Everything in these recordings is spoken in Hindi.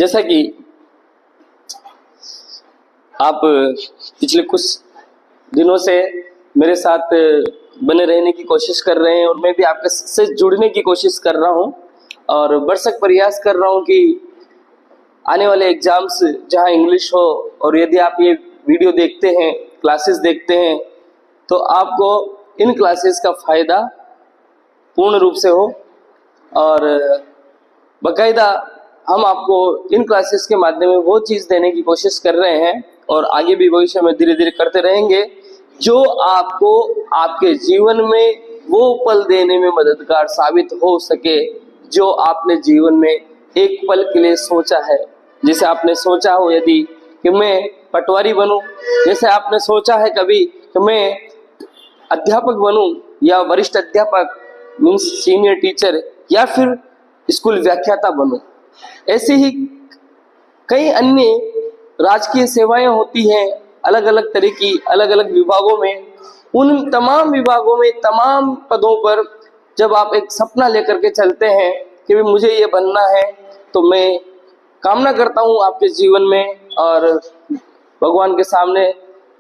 जैसा कि आप पिछले कुछ दिनों से मेरे साथ बने रहने की कोशिश कर रहे हैं और मैं भी आपके से जुड़ने की कोशिश कर रहा हूं और भरसक प्रयास कर रहा हूं कि आने वाले एग्जाम्स जहां इंग्लिश हो, और यदि आप ये वीडियो देखते हैं, क्लासेस देखते हैं, तो आपको इन क्लासेस का फायदा पूर्ण रूप से हो। और बाकायदा हम आपको इन क्लासेस के माध्यम में वो चीज़ देने की कोशिश कर रहे हैं और आगे भी भविष्य में धीरे धीरे करते रहेंगे जो आपको आपके जीवन में वो पल देने में मददगार साबित हो सके जो आपने जीवन में एक पल के लिए सोचा है। जैसे आपने सोचा हो यदि कि मैं पटवारी बनूं, जैसे आपने सोचा है कभी कि मैं अध्यापक बनूं या वरिष्ठ अध्यापक मीन्स सीनियर टीचर या फिर स्कूल व्याख्याता बनूं, ऐसे ही कई अन्य राजकीय सेवाएं होती हैं अलग अलग तरह की, अलग अलग विभागों में। उन तमाम विभागों में तमाम पदों पर जब आप एक सपना लेकर के चलते हैं कि भी मुझे ये बनना है, तो मैं कामना करता हूँ आपके जीवन में और भगवान के सामने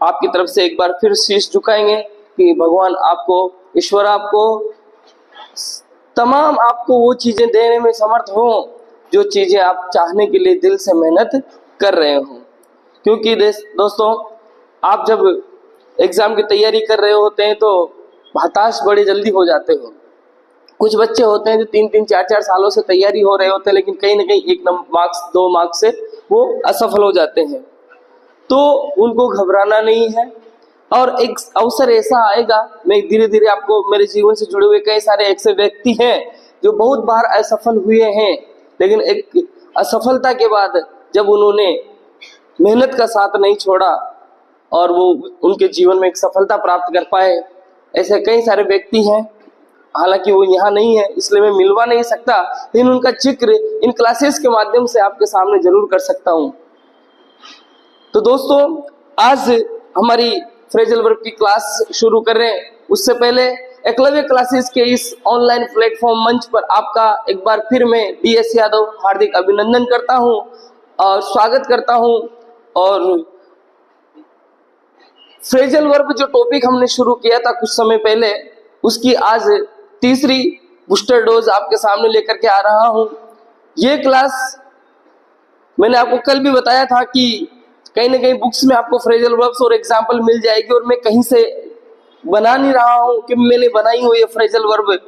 आपकी तरफ से एक बार फिर शीश झुकाएंगे कि भगवान आपको, ईश्वर आपको तमाम आपको वो चीजें देने में समर्थ हो जो चीजें आप चाहने के लिए दिल से मेहनत कर रहे हो। क्योंकि दोस्तों, आप जब एग्जाम की तैयारी कर रहे होते हैं तो हताश बड़ी जल्दी हो जाते हो। कुछ बच्चे होते हैं जो 3-3, 4-4 सालों से तैयारी हो रहे होते हैं, लेकिन कहीं ना कहीं 1 मार्क्स 2 मार्क्स से वो असफल हो जाते हैं। तो उनको घबराना नहीं है और एक अवसर ऐसा आएगा, मैं धीरे धीरे आपको, मेरे जीवन से जुड़े हुए कई सारे ऐसे व्यक्ति हैं जो बहुत बार असफल हुए हैं, लेकिन एक असफलता के बाद जब उन्होंने मेहनत का साथ नहीं छोड़ा और वो उनके जीवन में एक सफलता प्राप्त कर पाए, ऐसे कई सारे व्यक्ति हैं। हालांकि वो यहाँ नहीं है इसलिए मैं मिलवा नहीं सकता, लेकिन उनका जिक्र इन क्लासेस के माध्यम से आपके सामने जरूर कर सकता हूँ। तो दोस्तों, आज हमारी फ्रेजल वर्ब की क्लास शुरू कर रहे हैं। उससे पहले एकलव्य क्लासेस के इस ऑनलाइन प्लेटफॉर्म मंच पर आपका एक बार फिर मैं DS यादव हार्दिक अभिनंदन करता हूं और स्वागत करता हूं। और फ्रेजल वर्ब जो टॉपिक हमने शुरू किया था कुछ समय पहले, उसकी आज तीसरी बूस्टर डोज आपके सामने लेकर के आ रहा हूं। ये क्लास मैंने आपको कल भी बताया था कि कहीं ना कहीं बुक्स में आपको फ्रेजल वर्ब्स और एग्जाम्पल मिल जाएगी, और मैं कहीं से बना नहीं रहा हूं कि मैंने बनाई हो ये फ्रेजल वर्ब।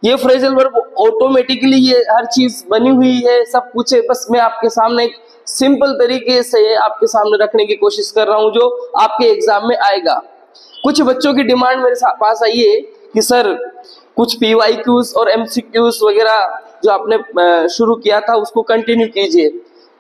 ये फ्रेजल वर्ब ऑटोमेटिकली ये हर चीज बनी हुई है, सब कुछ है, बस मैं आपके सामने एक सिंपल तरीके से आपके सामने रखने की कोशिश कर रहा हूं जो आपके एग्जाम में आएगा। कुछ बच्चों की डिमांड मेरे पास आई है कि सर कुछ PYQs और MCQs वगैरह जो आपने शुरू किया था उसको कंटिन्यू कीजिए।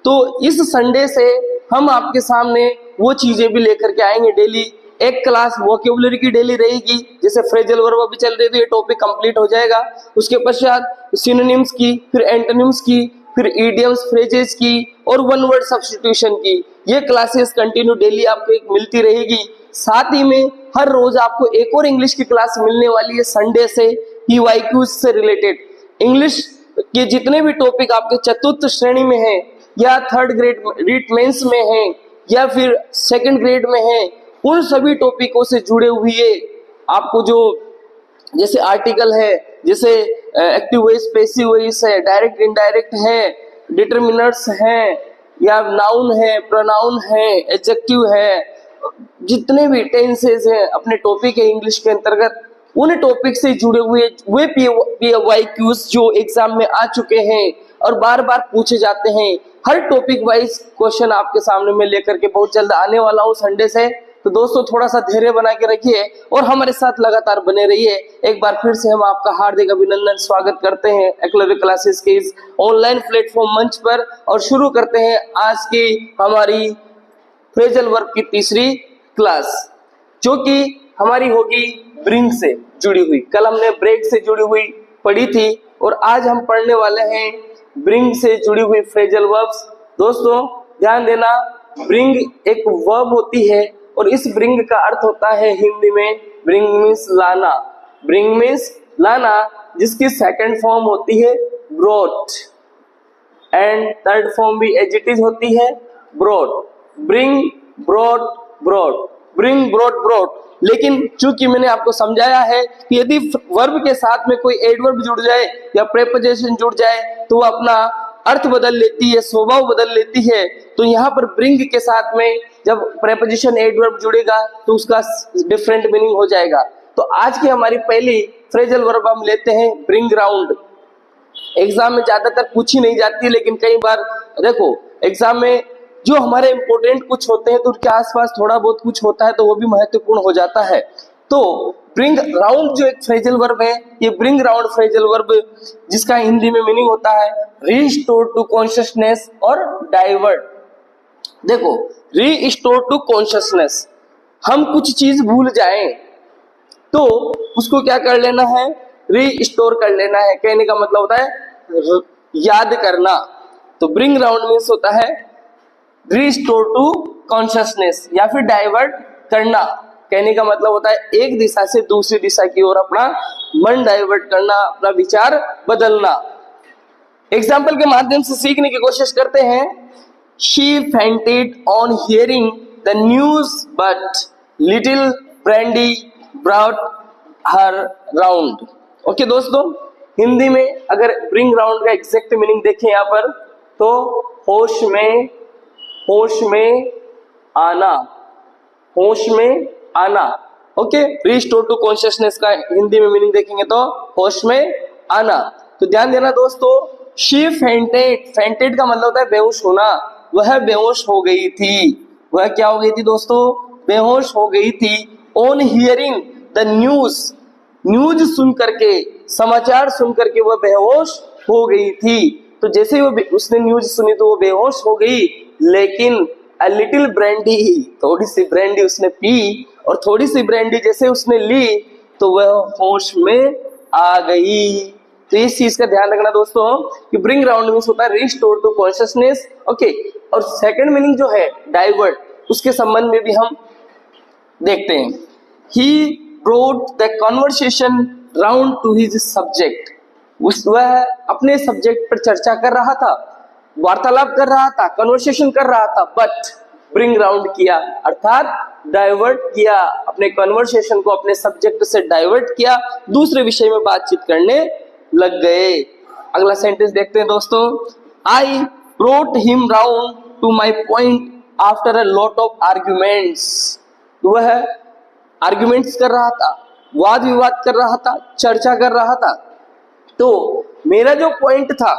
तो इस संडे से हम आपके सामने वो चीजें भी लेकर के आएंगे। डेली एक क्लास वोकेबुलरी की डेली रहेगी, जैसे फ्रेजल वर्ब अभी चल रही थी, ये टॉपिक कंप्लीट हो जाएगा। उसके पश्चात सिनोनिम्स की, फिर एंटोनिम्स की, फिर इडियम्स, फ्रेजेस की और वन वर्ड सब्स्टिट्यूशन की ये क्लासेस कंटिन्यू डेली आपको एक मिलती रहेगी। साथ ही में हर रोज आपको एक और इंग्लिश की क्लास मिलने वाली है संडे से, PYQs से रिलेटेड। इंग्लिश के जितने भी टॉपिक आपके चतुर्थ श्रेणी में है या 3rd ग्रेड रीट मेंस में है या फिर 2nd ग्रेड में है, उन सभी टॉपिकों से जुड़े हुए आपको जो जैसे आर्टिकल है, जैसे एक्टिव वॉइस, पैसिव वॉइस है, डायरेक्ट इनडायरेक्ट है, डिटरमिनर्स हैं या नाउन है, प्रोनाउन है, एडजेक्टिव है, जितने भी टेंसेस हैं अपने टॉपिक है इंग्लिश के अंतर्गत, उन टॉपिक से जुड़े हुए वे PYQs जो एग्जाम में आ चुके हैं और बार बार पूछे जाते हैं, हर टॉपिक वाइज क्वेश्चन आपके सामने में लेकर के बहुत जल्द आने वाला हूँ संडे से। तो दोस्तों, थोड़ा सा धैर्य बना के रखिए और हमारे साथ लगातार बने रहिए। एक बार फिर से हम आपका हार्दिक अभिनंदन स्वागत करते हैं एकलव्य क्लासेस के इस ऑनलाइन प्लेटफॉर्म मंच पर और शुरू करते हैं आज की हमारी फ्रेजल वर्ब की तीसरी क्लास, जो कि हमारी होगी ब्रिंग से जुड़ी हुई। कल हमने ब्रेक से जुड़ी हुई पढ़ी थी और आज हम पढ़ने वाले हैं ब्रिंग से जुड़ी हुई फ्रेजल वर्ब्स। दोस्तों ध्यान देना, ब्रिंग एक वर्ब होती है और इस ब्रिंग का अर्थ होता है हिंदी में ब्रिंग मीन्स लाना। ब्रिंग मीन्स लाना, जिसकी सेकंड फॉर्म होती है ब्रॉट। एंड थर्ड फॉर्म भी एज इट इज होती है brought, bring, brought, brought, bring, brought, brought. लेकिन चूंकि मैंने आपको समझाया है कि यदि वर्ब के साथ में कोई एडवर्ब जुड़ जाए या प्रेपोजिशन जुड़ जाए तो वो अपना अर्थ बदल लेती है, स्वभाव बदल लेती है। तो यहाँ पर ब्रिंग के साथ में जब प्रेपोजिशन एडवर्ब जुड़ेगा तो उसका डिफरेंट मीनिंग हो जाएगा। तो आज की हमारी पहली फ्रेजल वर्ब हम लेते हैं ब्रिंग राउंड। एग्जाम में ज्यादातर पूछी नहीं जाती, लेकिन कई बार देखो एग्जाम में जो हमारे इंपॉर्टेंट कुछ होते हैं तो उनके आसपास थोड़ा बहुत कुछ होता है तो वो भी महत्वपूर्ण हो जाता है। तो ब्रिंग राउंड जो एक फ्रेजल वर्ब है, ये ब्रिंग राउंड फ्रेजल वर्ब जिसका हिंदी में मीनिंग होता है रिस्टोर टू कॉन्शियसनेस और डाइवर्ट। देखो रिस्टोर टू कॉन्शियसनेस, हम कुछ चीज भूल जाएं तो उसको क्या कर लेना है, रीस्टोर कर लेना है। कहने का मतलब होता है याद करना। तो ब्रिंग राउंड मीन्स होता है रीस्टोर टू कॉन्शियसनेस या फिर डाइवर्ट करना। कहने का मतलब होता है एक दिशा से दूसरी दिशा की ओर अपना मन डाइवर्ट करना, अपना विचार बदलना। एग्जाम्पल के माध्यम से सीखने की कोशिश करते हैं। She fainted on hearing the news, but little Brandy brought her round. Okay दोस्तों, हिंदी में अगर ब्रिंग राउंड का एग्जैक्ट मीनिंग देखें यहाँ पर तो होश में आना, होश में आना। ओके, रिस्टोर टू कॉन्शियसनेस का हिंदी में मीनिंग देखेंगे तो होश में आना। तो ध्यान देना दोस्तों, शी फेंटेड, फेंटेड का मतलब होता है बेहोश होना। वह बेहोश हो गई थी, वह क्या हो गई थी दोस्तों, बेहोश हो गई थी। On hearing the news, news सुन करके, समाचार सुन करके वह बेहोश हो गई थी। तो जैसे ही उसने न्यूज सुनी तो वो बेहोश हो गई, लेकिन अ लिटिल ब्रांडी, थोड़ी सी ब्रांडी उसने पी और थोड़ी सी ब्रांडी जैसे उसने ली तो वह होश में आ गई। तो इस चीज का ध्यान रखना दोस्तों कि ब्रिंग राउंड मींस होता है रिस्टोर टू कॉन्शियसनेस। ओके, और सेकंड मीनिंग जो है डाइवर्ट, उसके संबंध में भी हम देखते हैं। He brought the conversation round to his subject, वह अपने सब्जेक्ट पर चर्चा कर रहा था, वार्तालाप कर रहा था, कन्वर्सेशन कर रहा था, बट ब्रिंग राउंड किया अर्थात डाइवर्ट किया, अपने कन्वर्सेशन को अपने सब्जेक्ट से डाइवर्ट किया, दूसरे विषय में बातचीत करने लग गए। अगला सेंटेंस देखते हैं दोस्तों। I brought him round to my point after a lot of arguments, वह आर्ग्यूमेंट्स कर रहा था, वाद विवाद कर रहा था, चर्चा कर रहा था। तो मेरा जो पॉइंट था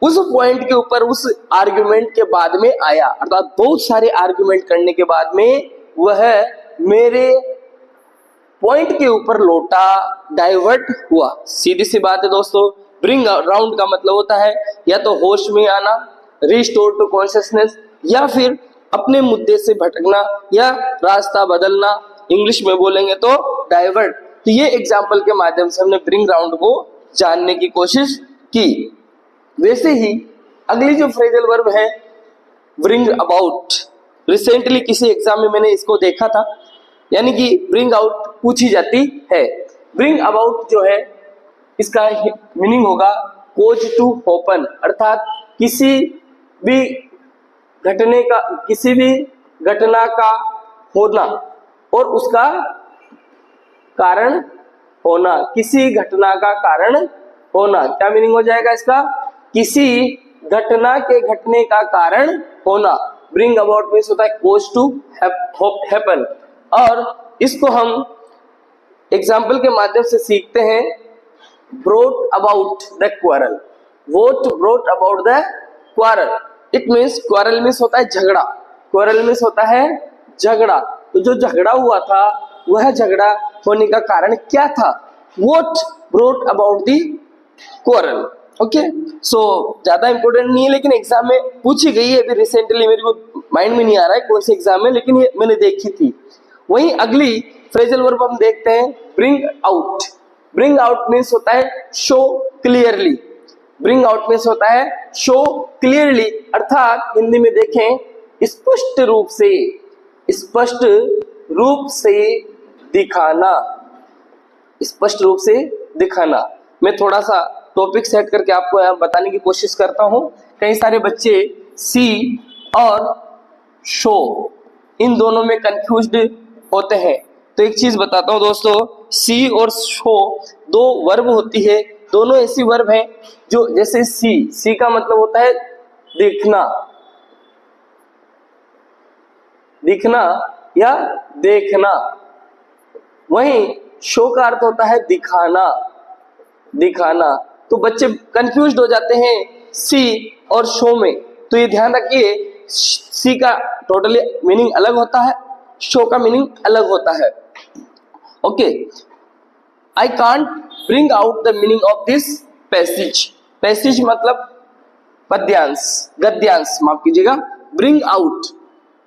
उस पॉइंट के ऊपर उस आर्ग्यूमेंट के बाद में आया, अर्थात बहुत सारे आर्ग्यूमेंट करने के बाद में वह मेरे पॉइंट के ऊपर लौटा, डाइवर्ट हुआ। सीधी सी बात है दोस्तों, ब्रिंग राउंड का मतलब होता है या तो होश में आना, रिस्टोर टू कॉन्शियसनेस, या फिर अपने मुद्दे से भटकना या रास्ता बदलना, इंग्लिश में बोलेंगे तो डाइवर्ट। तो ये एग्जाम्पल के माध्यम से हमने ब्रिंग राउंड को जानने की कोशिश की। वैसे ही अगली जो फ्रेजल वर्ब है ब्रिंग अबाउट, रिसेंटली किसी एग्जाम में मैंने इसको देखा था, यानी कि ब्रिंग आउट पूछी जाती है। ब्रिंग अबाउट जो है इसका मीनिंग होगा कोज टू ओपन, अर्थात किसी भी घटना का होना और उसका कारण होना, किसी घटना का कारण होना। क्या मीनिंग हो जाएगा इसका, किसी घटना के घटने का कारण होना। ब्रिंग अबाउट मीन्स होता है कोज टू हैपन, और इसको हम एग्जाम्पल के माध्यम से सीखते हैं। Brought about the quarrel, vote brought about the quarrel, it means quarrel means होता है झगड़ा, क्वारल मीन्स होता है झगड़ा। तो जो झगड़ा हुआ था वह झगड़ा होने का कारण क्या था, what brought about the quarrel. Okay, so ज्यादा इंपॉर्टेंट नहीं है लेकिन एग्जाम में पूछी गई है। अभी रिसेंटली मेरे को माइंड में नहीं आ रहा है कौन से एग्जाम में, लेकिन ये मैंने देखी थी। वहीं अगली फ्रेजल वर्ब हम देखते हैं bring out. Bring out means होता है show clearly, bring out means होता है शो क्लियरली, अर्थात हिंदी में देखें स्पष्ट रूप से, स्पष्ट रूप से दिखाना, स्पष्ट रूप से दिखाना। मैं थोड़ा सा टॉपिक सेट करके आपको यहाँ बताने की कोशिश करता हूँ। कई सारे बच्चे सी और शो इन दोनों में कंफ्यूज्ड होते हैं। तो एक चीज बताता हूं दोस्तों, सी और शो दो वर्ब होती है, दोनों ऐसी वर्ब हैं जो, जैसे सी का मतलब होता है देखना, दिखना या देखना, वहीं शो का अर्थ होता है दिखाना, दिखाना। तो बच्चे कंफ्यूज्ड हो जाते हैं सी और शो में। तो ये ध्यान रखिए, सी का टोटली मीनिंग अलग होता है, शो का मीनिंग अलग होता है। Okay, I can't bring out the meaning of this passage. Passage मतलब पद्यांश, गद्यांश, माफ कीजिएगा। ब्रिंग आउट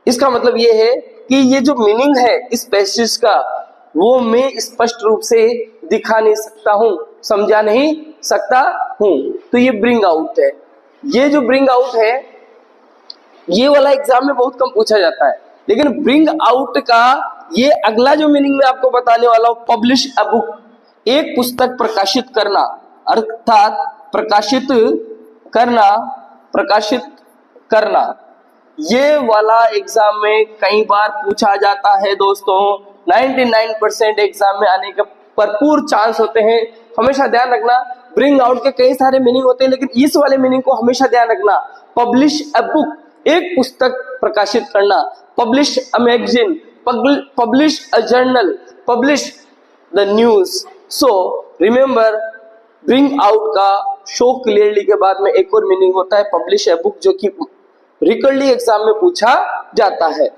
इसका मतलब ये है कि ये जो मीनिंग है इस पैसेज का, वो मैं स्पष्ट रूप से दिखा नहीं सकता हूं, समझा नहीं सकता हूं। तो ये ब्रिंग आउट है। ये जो ब्रिंग आउट है ये वाला एग्जाम में बहुत कम पूछा जाता है, लेकिन ब्रिंग आउट का ये अगला जो मीनिंग मैं आपको बताने वाला हूं, पब्लिश अ बुक, एक पुस्तक प्रकाशित करना, अर्थात प्रकाशित करना, प्रकाशित करना। ये वाला एग्जाम में कई बार पूछा जाता है दोस्तों, 99% एग्जाम में आने के भरपूर चांस होते हैं। हमेशा ध्यान रखना, ब्रिंग आउट के कई सारे मीनिंग होते हैं, लेकिन इस वाले मीनिंग को हमेशा ध्यान रखना। पब्लिश अ बुक, एक पुस्तक प्रकाशित करना, publish a magazine, publish a journal, publish the news. So remember, bring out का शो क्लियरली के बाद में एक और मीनिंग होता है पब्लिश अ बुक, जो कि रिकरली एग्जाम में पूछा जाता है।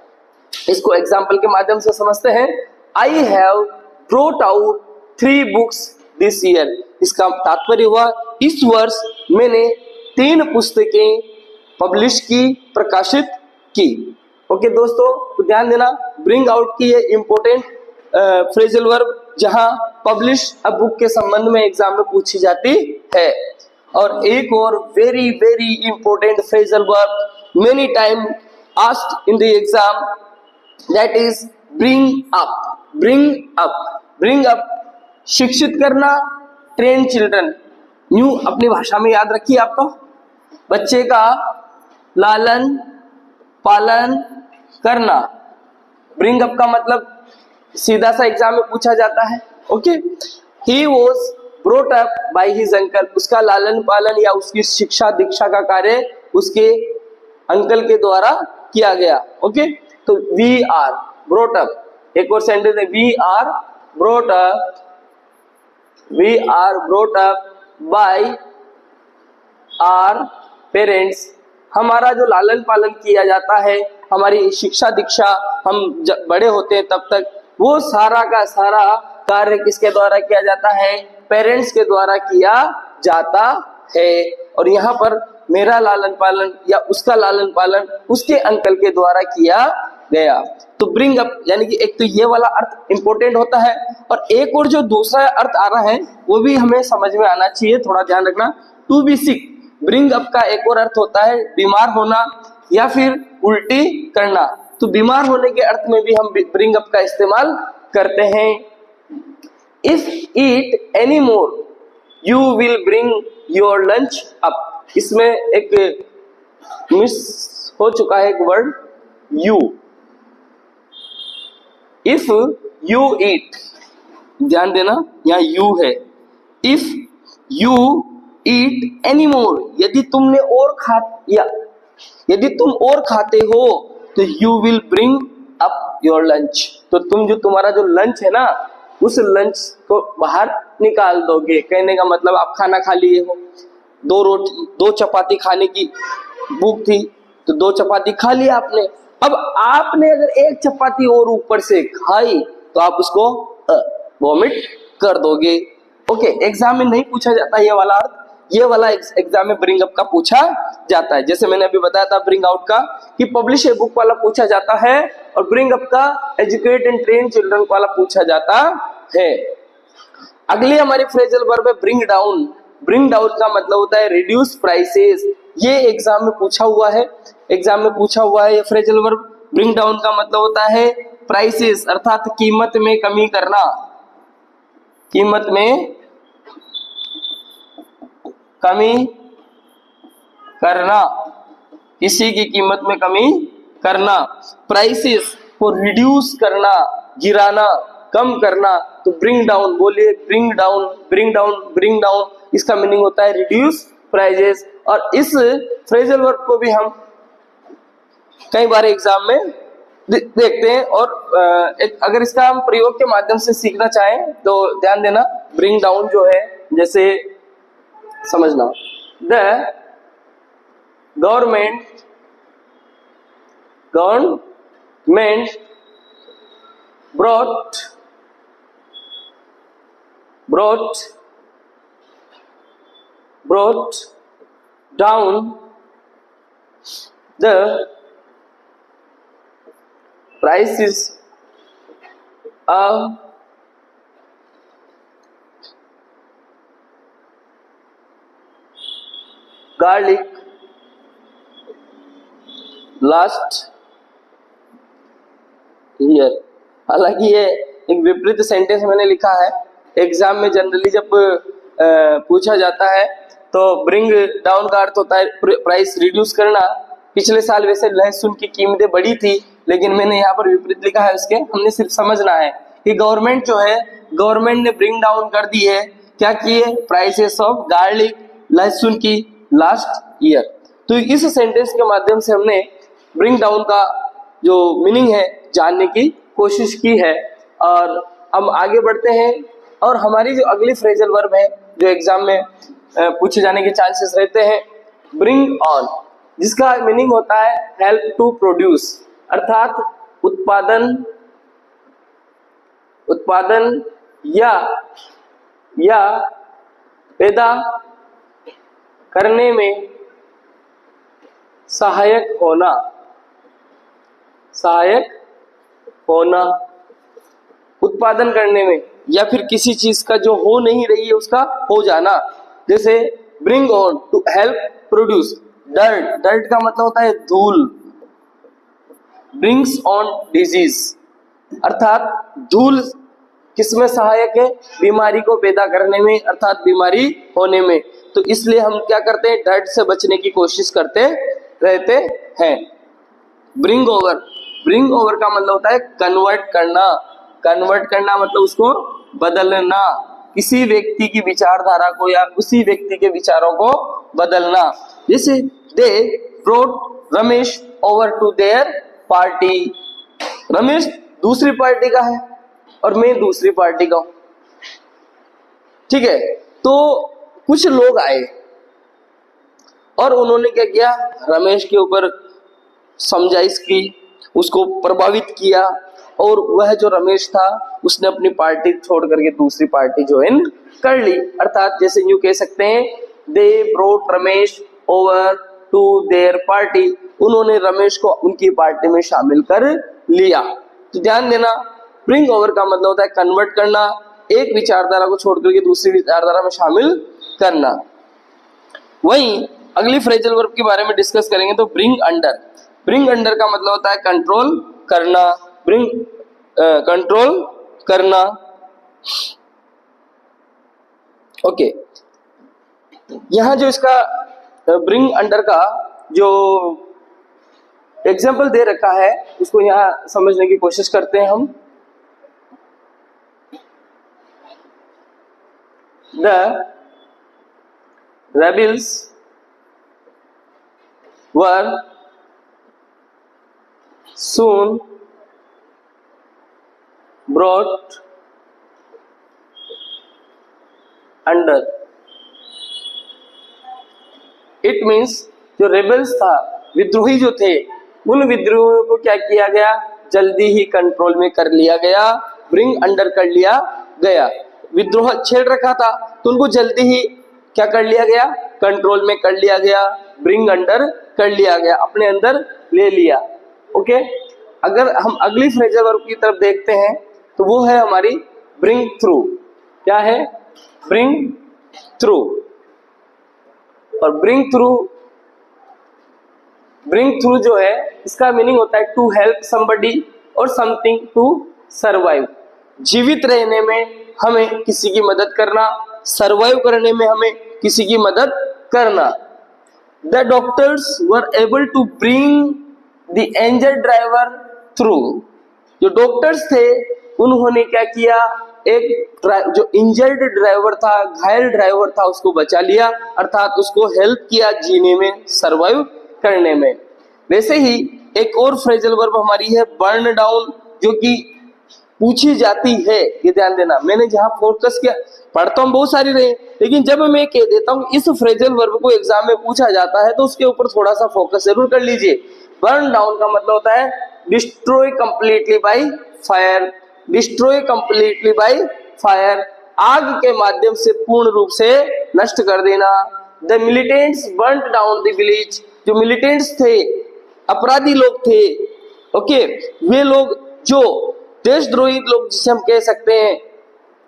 इसको एग्जाम्पल के माध्यम से समझते हैं। I have brought out 3 books this year. इसका तात्पर्य हुआ इस वर्ष मैंने 3 पुस्तकें पब्लिश की, प्रकाशित की। ओके दोस्तों, तो ध्यान देना, ब्रिंग आउट की ये इंपॉर्टेंट फ्रेजल वर्ब जहां पब्लिश अ बुक के संबंध में एग्जाम में पूछी जाती है। और एक और very very important phrasal verb many time asked in the exam, that is bring up. Bring up, bring up शिक्षित करना, ट्रेन चिल्ड्रन। न्यू अपनी भाषा में याद रखिए, आपको बच्चे का लालन पालन करना। ब्रिंग अप का मतलब सीधा सा एग्जाम में पूछा जाता है। Okay, he was brought up by his uncle. उसका लालन पालन या उसकी शिक्षा दीक्षा का कार्य उसके अंकल के द्वारा किया गया। ओके, तो वी आर ब्रोट अप, एक और सेंटेंस है, we are brought up, we are brought up by our parents. हमारा जो लालन पालन किया जाता है, हमारी शिक्षा दीक्षा, हम जब बड़े होते हैं तब तक, वो सारा का सारा कार्य किसके द्वारा किया जाता है? पेरेंट्स के द्वारा किया जाता है। और यहाँ पर मेरा लालन पालन या उसका लालन पालन उसके अंकल के द्वारा किया गया। तो ब्रिंग अप यानी कि एक तो ये वाला अर्थ इंपॉर्टेंट होता है, और एक और जो दूसरा अर्थ आ रहा है वो भी हमें समझ में आना चाहिए, थोड़ा ध्यान रखना। To be sick, bring up का एक और अर्थ होता है बीमार होना या फिर उल्टी करना। तो बीमार होने के अर्थ में भी हम ब्रिंग अप का इस्तेमाल करते हैं। If eat any more you will bring your lunch up. इसमें एक मिस हो चुका है एक word, you. If you eat, ध्यान देना यहाँ यू है। If you eat any more, यदि तुमने और खा या यदि तुम और खाते हो तो you will bring up your lunch. तो तुम जो तुम्हारा जो लंच है ना, उस लंच को बाहर निकाल दोगे। कहने का मतलब आप खाना खा लिए हो, 2 रोटी 2 चपाती खाने की भूख थी तो 2 चपाती खा लिया आपने। अब आपने अगर 1 चपाती और ऊपर से खाई तो आप उसको वॉमिट कर दोगे। ओके, एग्जाम में नहीं पूछा जाता ये वाला अर्थ, ये वाला एग्जाम में ब्रिंग अप का पूछा जाता है। जैसे मैंने अभी बताया था ब्रिंग आउट का कि पब्लिश ए बुक वाला पूछा जाता है, और ब्रिंग अप का एजुकेट एंड ट्रेन चिल्ड्रन वाला पूछा जाता है। अगली हमारी फ्रेजल वर्ब है ब्रिंग डाउन। ब्रिंग डाउन का मतलब होता है रिड्यूस प्राइसेस। ये एग्जाम में पूछा हुआ है, एग्जाम में पूछा हुआ है ये फ्रेजल वर्ब। ब्रिंग डाउन का मतलब होता है प्राइसेस, अर्थात कीमत में कमी करना, कीमत में कमी करना, किसी की कीमत में कमी करना। प्राइसेस को रिड्यूस करना, गिराना, कम करना। तो ब्रिंग डाउन, बोलिए bring down, bring down, bring down, इसका मीनिंग होता है रिड्यूस प्राइजेस। और इस फ्रेजल वर्ब को भी हम कई बार एग्जाम में देखते हैं। और अगर इसका हम प्रयोग के माध्यम से सीखना चाहें तो ध्यान देना, ब्रिंग डाउन जो है, जैसे समझना, the government brought down the prices of garlic last year। हालांकि ये एक विपरीत सेंटेंस मैंने लिखा है। एग्जाम में जनरली जब पूछा जाता है तो ब्रिंग डाउन का अर्थ होता है प्राइस रिड्यूस करना। पिछले साल वैसे लहसुन की कीमतें बढ़ी थी, लेकिन मैंने यहाँ पर विपरीत लिखा है उसके। हमने सिर्फ समझना है कि गवर्नमेंट जो है, गवर्नमेंट ने ब्रिंग डाउन कर दी है, क्या की है, प्राइसेस ऑफ गार्लिक, लहसुन की, लास्ट ईयर। तो इस सेंटेंस के माध्यम से हमने ब्रिंग डाउन का जो मीनिंग है जानने की कोशिश की है। और हम आगे बढ़ते हैं और हमारी जो अगली फ्रेजल वर्ब है जो एग्जाम में पूछे जाने के चांसेस रहते हैं, ब्रिंग ऑन, जिसका मीनिंग होता है हेल्प टू प्रोड्यूस, अर्थात उत्पादन या पैदा करने में सहायक होना, उत्पादन करने में या फिर किसी चीज का जो हो नहीं रही है उसका हो जाना। जैसे bring on, to help produce, dirt का मतलब होता है धूल, ब्रिंग्स ऑन डिजीज, अर्थात धूल किसमें सहायक है, बीमारी को पैदा करने में, अर्थात बीमारी होने में। तो इसलिए हम क्या करते हैं, डर्ट से बचने की कोशिश करते रहते हैं। ब्रिंग ओवर का मतलब होता है कन्वर्ट करना मतलब उसको बदलना, किसी व्यक्ति की विचारधारा को या उसी व्यक्ति के विचारों को बदलना। जैसे they brought Ramesh over to their party, Ramesh दूसरी पार्टी का है और मैं दूसरी पार्टी का हूं, ठीक है। तो कुछ लोग आए और उन्होंने क्या किया, रमेश के ऊपर समझाइश की, उसको प्रभावित किया, और वह जो रमेश था उसने अपनी पार्टी छोड़ करके दूसरी पार्टी ज्वाइन कर ली। अर्थात जैसे यूं कह सकते हैं, they brought Ramesh over to their party, उन्होंने रमेश को उनकी पार्टी में शामिल कर लिया। तो ध्यान देना, ब्रिंग ओवर का मतलब होता है कन्वर्ट करना, एक विचारधारा को छोड़ करके दूसरी विचारधारा में शामिल करना। वहीं अगली फ्रेजल वर्ब के बारे में डिस्कस करेंगे तो ब्रिंग अंडर का मतलब होता है कंट्रोल करना, कंट्रोल करना। ओके, यहां जो इसका ब्रिंग अंडर का जो एग्जाम्पल दे रखा है उसको यहां समझने की कोशिश करते हैं हम। The rebels were soon brought under। It means जो रेबल्स था, विद्रोही जो थे, उन विद्रोहियों को क्या किया गया, जल्दी ही कंट्रोल में कर लिया गया, ब्रिंग अंडर कर लिया गया। विद्रोह छेड़ रखा था तो उनको जल्दी ही क्या कर लिया गया, कंट्रोल में कर लिया गया, ब्रिंग अंडर कर लिया गया, अपने अंदर ले लिया। ओके, अगर हम अगली फ्रेजल वर्ब की तरफ देखते हैं तो वो है हमारी ब्रिंग थ्रू। क्या है, ब्रिंग थ्रू। और ब्रिंग थ्रू जो है इसका मीनिंग होता है टू हेल्प समबडी और समथिंग टू सर्वाइव। जीवित रहने में हमें किसी की मदद करना, सर्वाइव करने में हमें किसी की मदद करना। The doctors were able to bring the injured driver through. जो डॉक्टर्स थे उन्होंने क्या किया, एक जो इंजर्ड ड्राइवर था, घायल ड्राइवर था, उसको बचा लिया, अर्थात उसको हेल्प किया जीने में, सरवाइव करने में। वैसे ही एक और फ्रेजल वर्ब हमारी है बर्न डाउन, जो कि पूछी जाती है। ये ध्यान देना, मैंने जहां फोकस किया, पढ़ता हूं बहुत सारी रहे, लेकिन जब मैं कह देता हूं इस फ्रेजल वर्ब को एग्जाम में पूछा जाता है तो उसके ऊपर थोड़ा सा फोकस जरूर कर लीजिए। बर्न डाउन का मतलब होता है destroy completely by fire. Destroy completely by fire, आग के माध्यम से पूर्ण रूप से नष्ट कर देना। The militants burnt down the village. जो मिलिटेंट्स थे, अपराधी लोग थे, ओके, वे लोग जो देशद्रोही लोग जिसे हम कह सकते हैं,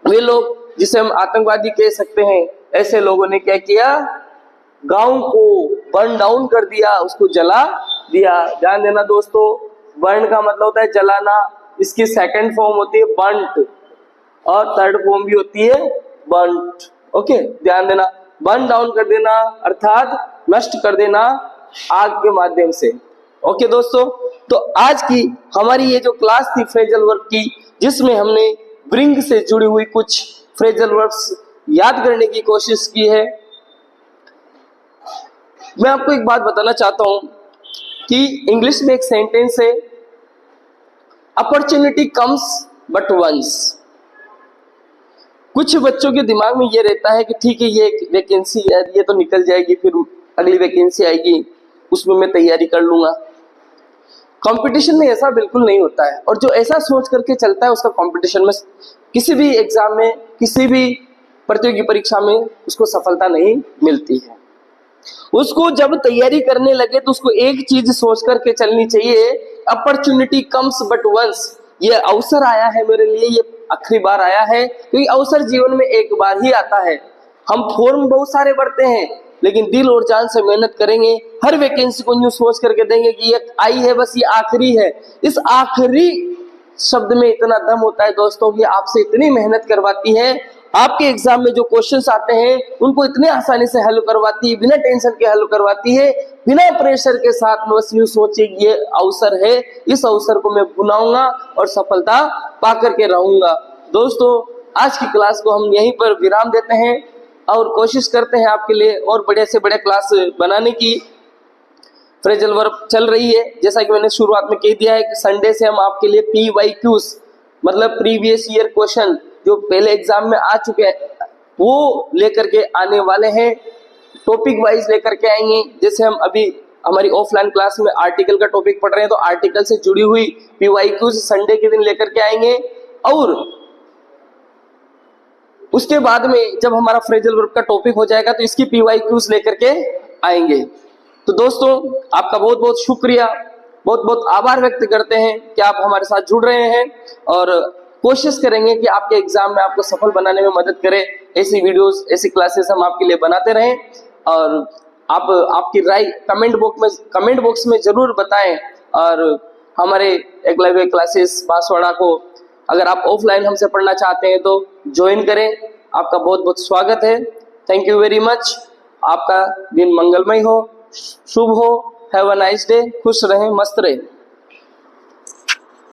वे लोग जिसे हम आतंकवादी कह सकते हैं, ऐसे लोगों ने क्या किया, गांव को बर्न डाउन कर दिया, उसको जला दिया। ध्यान देना दोस्तों, बर्न का मतलब होता है जलाना, इसकी सेकंड फॉर्म होती है बर्न्ट और थर्ड फॉर्म भी होती है बर्न्ट। ओके, ध्यान देना, बर्न डाउन कर देना अर्थात नष्ट कर देना आग के माध्यम से। ओके दोस्तों, तो आज की हमारी ये जो क्लास थी फ्रेजल वर्ब की, जिसमें हमने ब्रिंग से जुड़ी हुई कुछ फ्रेजल वर्ब्स याद करने की कोशिश की है। मैं आपको एक बात बताना चाहता हूं कि इंग्लिश में एक सेंटेंस है, अपॉर्चुनिटी कम्स बट वंस। कुछ बच्चों के दिमाग में ये रहता है कि ठीक है, ये एक वैकेंसी है, ये तो निकल जाएगी, फिर अगली वैकेंसी आएगी, उसमें मैं तैयारी कर लूंगा। कंपटीशन में ऐसा बिल्कुल नहीं होता है, और जो ऐसा सोच करके चलता है उसका कंपटीशन में, किसी भी एग्जाम में, किसी भी प्रतियोगी परीक्षा में उसको सफलता नहीं मिलती है। उसको जब तैयारी करने लगे तो उसको एक चीज सोच करके चलनी चाहिए, अपॉर्चुनिटी कम्स बट वंस। ये अवसर आया है मेरे लिए, ये आखिरी बार आया है, क्योंकि अवसर जीवन में एक बार ही आता है। हम फॉर्म बहुत सारे भरते हैं, लेकिन दिल और जान से मेहनत करेंगे, हर वैकेंसी को यूं सोच करके देंगे कि ये आई है, बस ये आखिरी है। इस आखिरी शब्द में इतना दम होता है दोस्तों कि आपसे इतनी मेहनत करवाती है, आपके एग्जाम में जो क्वेश्चंस आते हैं उनको इतने आसानी से हल करवाती है, बिना टेंशन के हल करवाती है, बिना प्रेशर के साथ में। बस यूं सोचिए कि ये अवसर है, इस अवसर को मैं भुनाऊंगा और सफलता पा करके रहूंगा। दोस्तों, आज की क्लास को हम यहीं पर विराम देते हैं और कोशिश करते हैं आपके लिए और बड़े से बड़े क्लास बनाने की। फ्रेजल वर्ब चल रही है, जैसा कि मैंने शुरुआत में कह दिया है कि संडे से हम आपके लिए PYQs मतलब प्रीवियस ईयर क्वेश्चन जो पहले एग्जाम में आ चुके हैं वो लेकर के आने वाले हैं, टॉपिक वाइज लेकर के आएंगे। जैसे हम अभी हमारी ऑफलाइन क्लास में आर्टिकल का टॉपिक पढ़ रहे हैं, तो आर्टिकल से जुड़ी हुई PYQs संडे के दिन लेकर के आएंगे, और उसके बाद में जब हमारा फ्रेजल वर्ब का टॉपिक हो जाएगा तो इसकी PYQs लेकर के आएंगे। तो दोस्तों, आपका बहुत बहुत शुक्रिया, बहुत बहुत आभार व्यक्त करते हैं कि आप हमारे साथ जुड़ रहे हैं, और कोशिश करेंगे कि आपके एग्जाम में आपको सफल बनाने में मदद करें। ऐसी वीडियोस, ऐसी क्लासेस हम आपके लिए बनाते रहें, और आप आपकी राय कमेंट बॉक्स में जरूर बताएं। और हमारे एकलव्य क्लासेस बांसवाड़ा को अगर आप ऑफलाइन हमसे पढ़ना चाहते हैं तो ज्वाइन करें। आपका बहुत बहुत स्वागत है। Thank you very much. आपका दिन मंगलमय हो, शुभ हो। Have a nice day. खुश रहें, मस्त रहें।